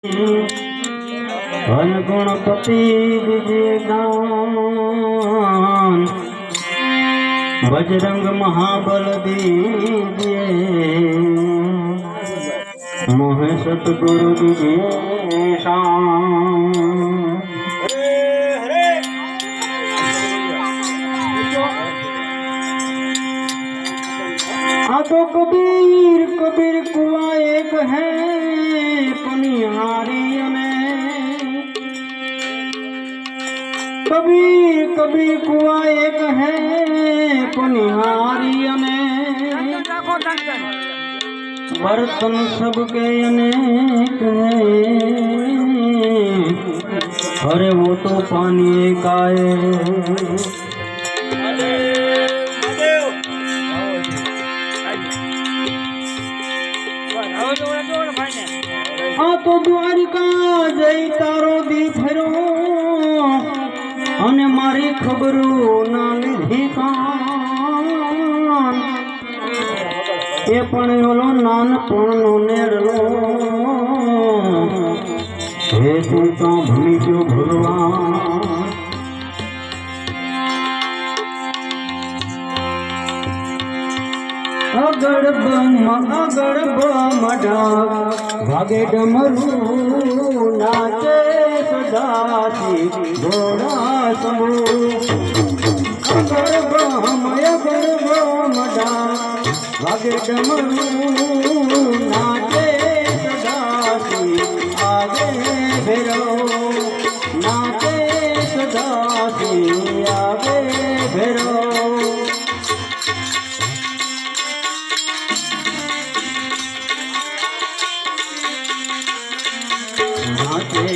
धन गणपति विजय दान बजरंग महाबल दीजिए मोह सतगुरु दीजिए शाम। तो कबीर कबीर कुआ एक है पनिहारी ने, कबीर कबीर कुआ एक है पनिहारी ने, बर्तन सबके अनेक है, अरे वो तो पानी का है। हाँ तो द्वारिका जय तारो दी फेरो अने मारी खबरू ना लीधी कान ए पण ओलो नानपणनो नेड़लो हे तू तो भूली क्यों भगवान। अगड़ बमड़ा भागे डमरू नाचे सदासी घोड़ा समूह। अगड़ बमड़ा भागे डमरू नाचे सदासी आगे भेरो नाचे सदासी आगे भेरो। नाचे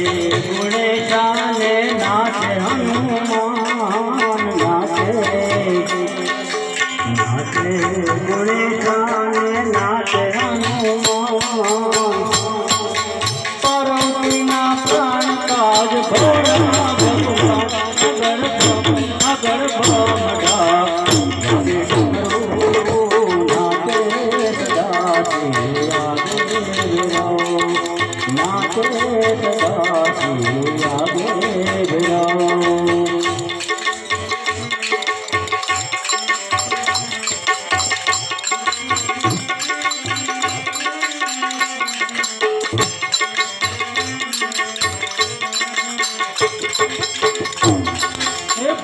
गुणे जाने नाचे हनुमान नाचे नाचे गुणे जाने नाचे हनुमान पार्वती ना प्राण काज भोला भगवान अगर भमड़ा नाचे सदासी आगे भेरो नाचे सदासी आगे भेरो।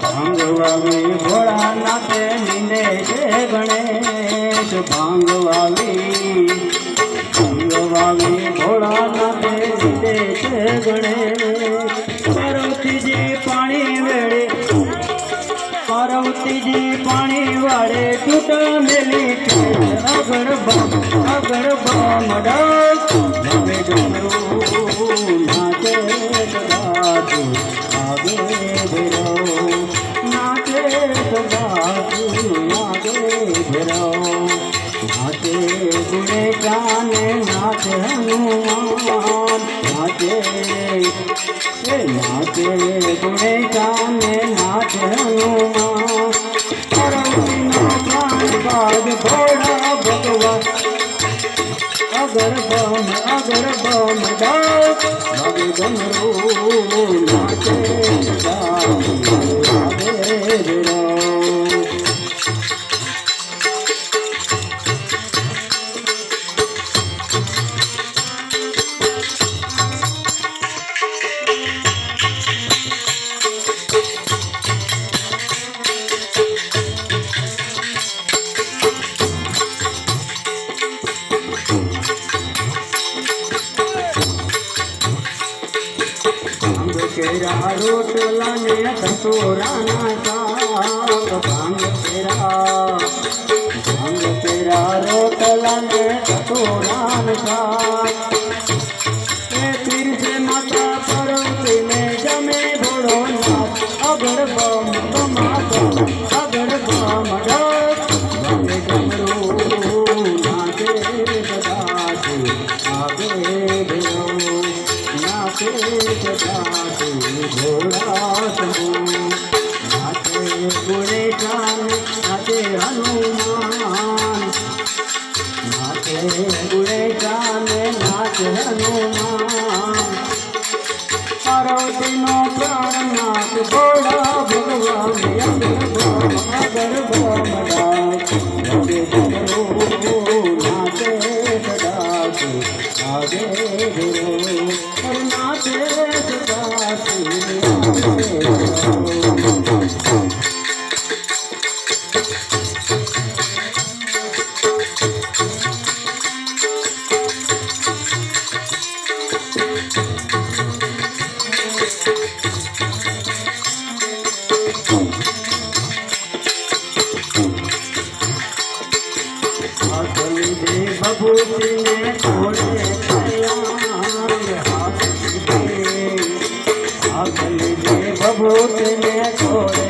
भांगवावी घोड़ा नाचे नींदे से गणेश भांगवावी घोड़ा नाचे नींदे से गणेश। पार्वती जी पानी वेड़े पार्वती जी पानी वाड़े टूटा मेली अगर बमड़ा भवे डमरू नाचे सदासी आगे भेरो नाचे सदासी आगे भेरो। नाचे गुणे जाने नाचे हनुमान नाचे नाचे गुणे जाने नाचे हनुमान पार्वती ना प्राण काज घोड़ा भगवान अगर बम डाक भगे डमरू नाचे सदासी आगे भेरो। केरा रोटला ने कटोरा ना साग भांग केरा रोटला ने कटोरा ना साग फिर से माता पार्वती में जमे घोड़ो नाच अगर बम डाक भगे डमरू नाचे सदासी आगे भेरो नाचे सदासी घोड़ा समूह। नाचे गुणे जाने नाचे हनुमान नाचे गुणे जाने नाचे हनुमान જગતનો પ્રાણનાથ ભોળા ભગવાન અગર ભમદાસ લગે ગુરુ નાચે સદાશિવ આગે ગુરુ નાચે સદાશિવ ભભૂતિને છોડે ભભૂતિને છોડે